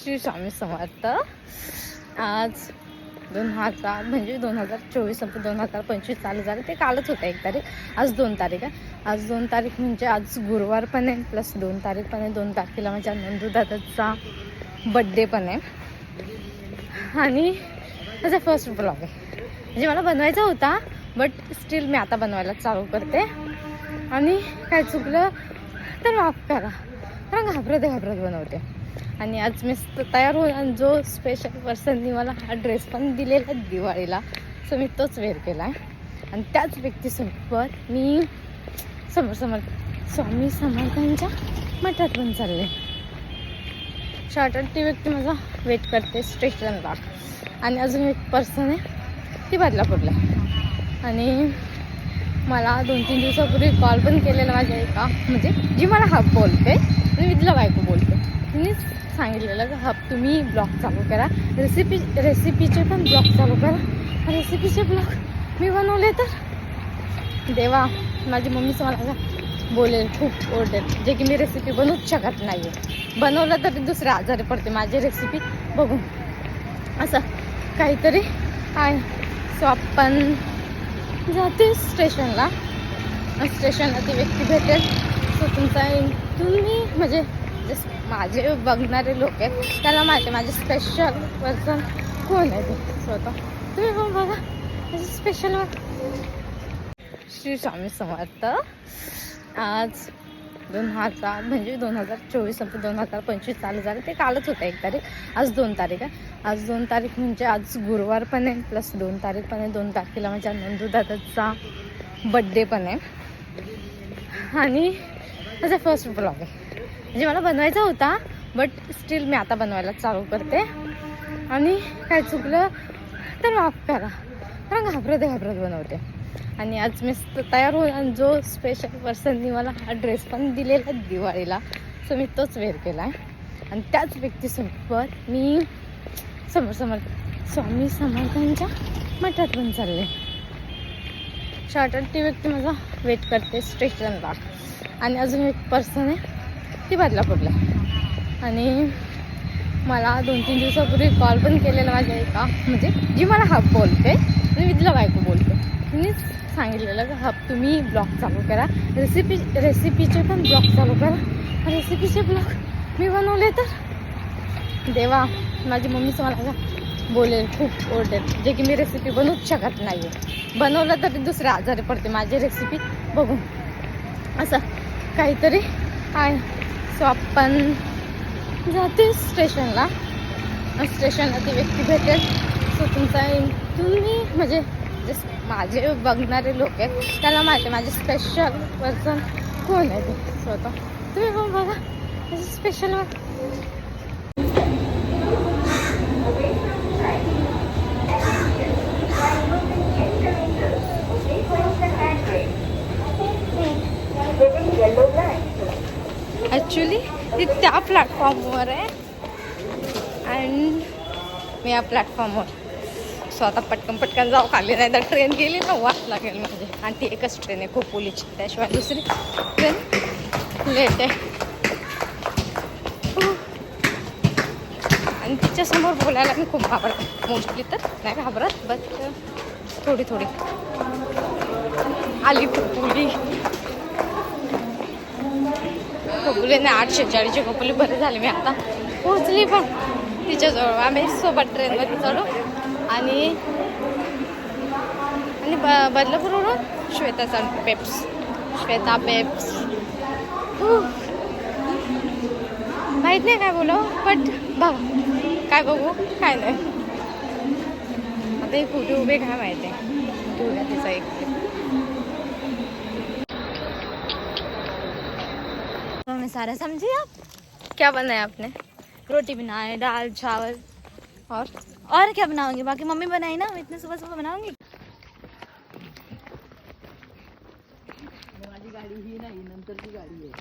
श्री स्वामी समर्थ. आज 2024 संपून 2025 चालू झालं. ते कालच होतं 1 तारीख. आज 2 तारीख आहे. आज 2 तारीख म्हणजे आज गुरुवार पण आहे प्लस 2 तारीख पण आहे. 2 तारखेला माझ्या नंदू दादाचा बड्डे पण आहे आणि माझा फर्स्ट ब्लॉग आहे. म्हणजे मला बनवायचा होता बट स्टील मी आता बनवायला चालू करते. आणि काय चुकलं तर माफ करा, कारण घाबरत बनवते. आणि आज मी तयार होऊन आणि जो स्पेशल पर्सननी मला हा ड्रेस पण दिलेला दिवाळीला, सो मी तोच वेअर केला आहे. आणि त्याच व्यक्तीसोबत मी स्वामी समर्थांच्या मठात पण चालले. शॉर्टकट ती व्यक्ती माझा वेट करते स्टेशनला. आणि अजून एक पर्सन आहे ती बदलापूरला. आणि मला 2-3 दिवसापूर्वी कॉल पण केलेला माझ्या एका, म्हणजे जी मला हब बोलते मी विधला बायको बोलते, तिने सांगितलेलं की हब तुम्ही ब्लॉग चालू करा, रेसिपीचे पण ब्लॉग चालू करा. रेसिपीचे ब्लॉग मी बनवले तर देवा, माझी मम्मीच मला बोलेल, खूप ओरडेल, जे की मी रेसिपी बनवूच शकत नाही आहे. बनवलं तर दुसऱ्या आजारी पडते माझी रेसिपी बघून, असं काहीतरी आहे. सो आपण जाते स्टेशनला ती व्यक्ती भेटेल. सो तुम्ही म्हणजे जस्ट माझे बघणारे लोक आहेत त्याला माहिती माझे स्पेशल पर्सन कोण आहे ते. स्वतः तुम्ही पण बघा माझे स्पेशल. श्री स्वामी समर्थ. आज 2024 संपून 2025 चालू झालं. ते कालच होतं 1 तारीख. आज 2 तारीख आहे. आज 2 तारीख म्हणजे आज गुरुवार पण आहे प्लस 2 तारीख पण आहे. 2 तारखेला माझ्या नंदू दादाचा बड्डे पण आहे आणि माझा फर्स्ट ब्लॉग आहे. म्हणजे मला बनवायचा होता बट स्टील मी आता बनवायला चालू करते. आणि काय चुकलं तर माफ करा, कारण घाबरत बनवते. आणि आज मी तयार होऊन आणि जो स्पेशल पर्सननी मला हा ड्रेस पण दिलेला दिवाळीला, सो मी तोच वेअर केला आहे. आणि त्याच व्यक्तीसोबत मी स्वामी समर्थांच्या मठात पण चालले. शॉर्टकट ती व्यक्ती माझा वेट करते स्टेशनला. आणि अजून एक पर्सन आहे ती बदलापूरला. आणि मला 2-3 दिवसापूर्वी कॉल पण केलेला माझ्या एका, म्हणजे जी मला हब बोलते मी विधला बायको बोलते, तिने सांगितलेलं की हब तुम्ही ब्लॉग चालू करा, रेसिपीचे पण ब्लॉग चालू करा. रेसिपीचे ब्लॉग मी बनवले तर देवा, माझी मम्मीच मला बोलेल, खूप ओरडेल, जे की मी रेसिपी बनवूच शकत नाही आहे. बनवलं तर दुसऱ्या आजारी पडते माझी रेसिपी बघून, असं काहीतरी आहे. सो आपण जाते स्टेशनला ती व्यक्ती भेटेल. सो तुम्ही म्हणजे जस्ट माझे बघणारे लोक आहेत त्याला माहिती माझे स्पेशल पर्सन कोण आहे ते. स्वतः तुम्ही पण बघा माझे स्पेशल. ॲक्च्युली ती त्या प्लॅटफॉर्मवर आहे अँड मी या प्लॅटफॉर्मवर. सो आता पटकन जाऊ खाली, नाही तर ट्रेन गेली ना वाट लागेल म्हणजे. आणि ती एकच ट्रेन आहे खोपोलीची, त्याशिवाय दुसरी ट्रेन लेट आहे. आणि तिच्यासमोर बोलायला मी खूप घाबरते, मोस्टली तर नाही घाबरत बट थोडी आली खोपोली नाही 846ची खोपोली बरे झाले. मी आता पोहोचली पण तिच्याजवळ. आम्ही सोबत ट्रेनमध्ये चढू आणि बदलापूरवरून श्वेता पेप्स माहीत नाही काय बोलू बट बघा काय बघू काय नाही. आता हे कुठे उभे काय माहिती आहे, घेऊया तिचा एक. मैं सारा समझी आप क्या बनाया आपने? रोटी बनाए, दाल चावल और क्या बनाओगे? बाकी मम्मी बनाई ना, मैं इतने सुबह बनाऊंगी. माझी गाडी ही नाही, नंतरची गाडी आहे,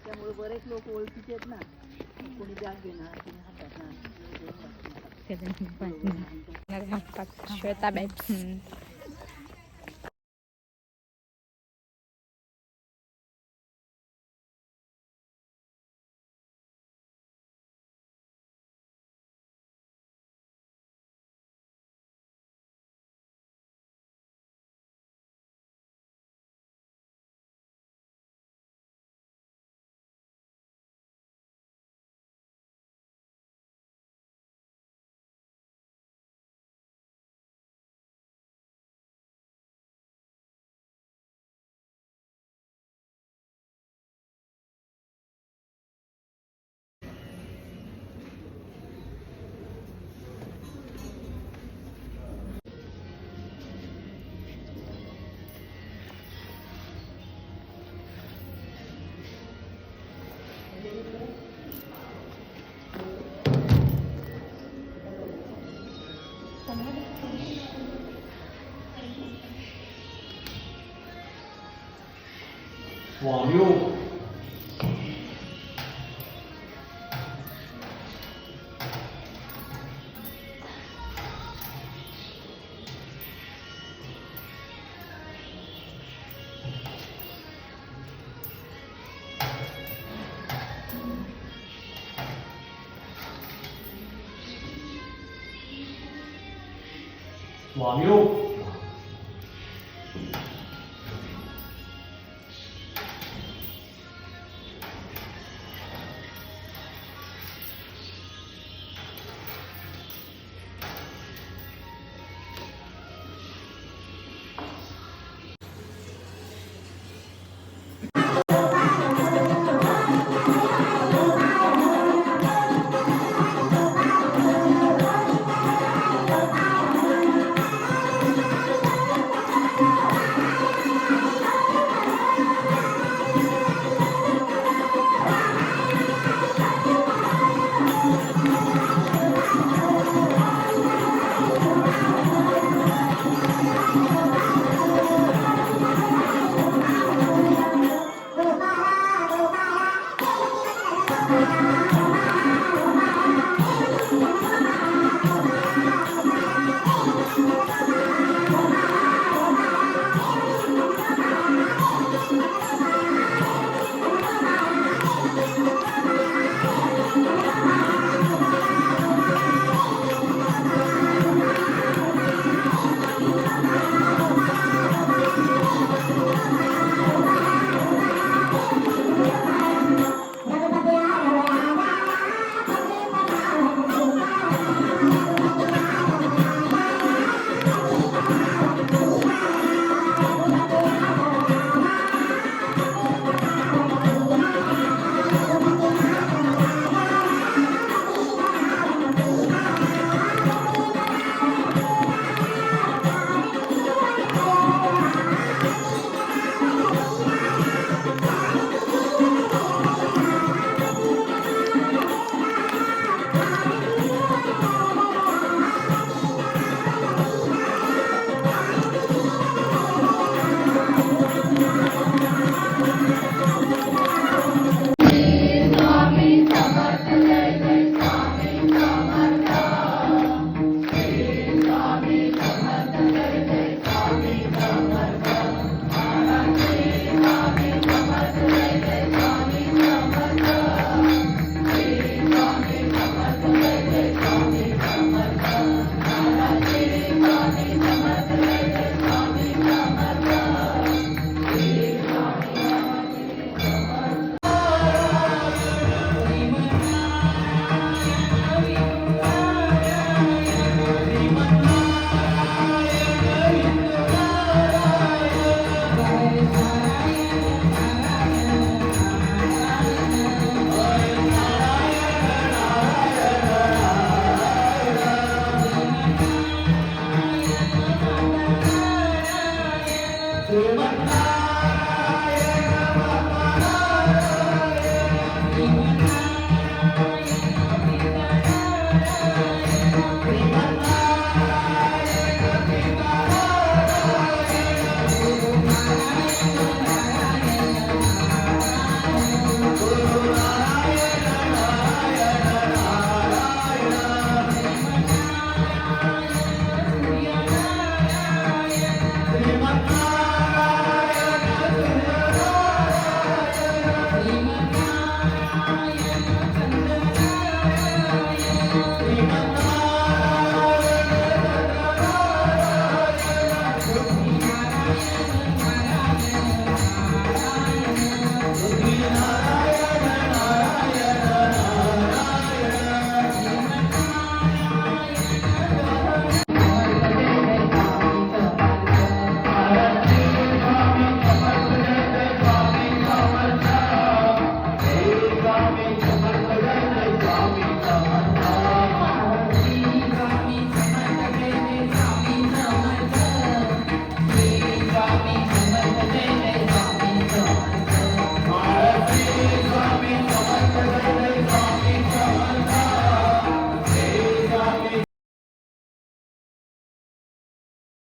त्यामुळे बरेच लोक ओळखीचे आहेत ना. कोणी बॅग घेणार, कोणी हातात श्वेता 往右，往右。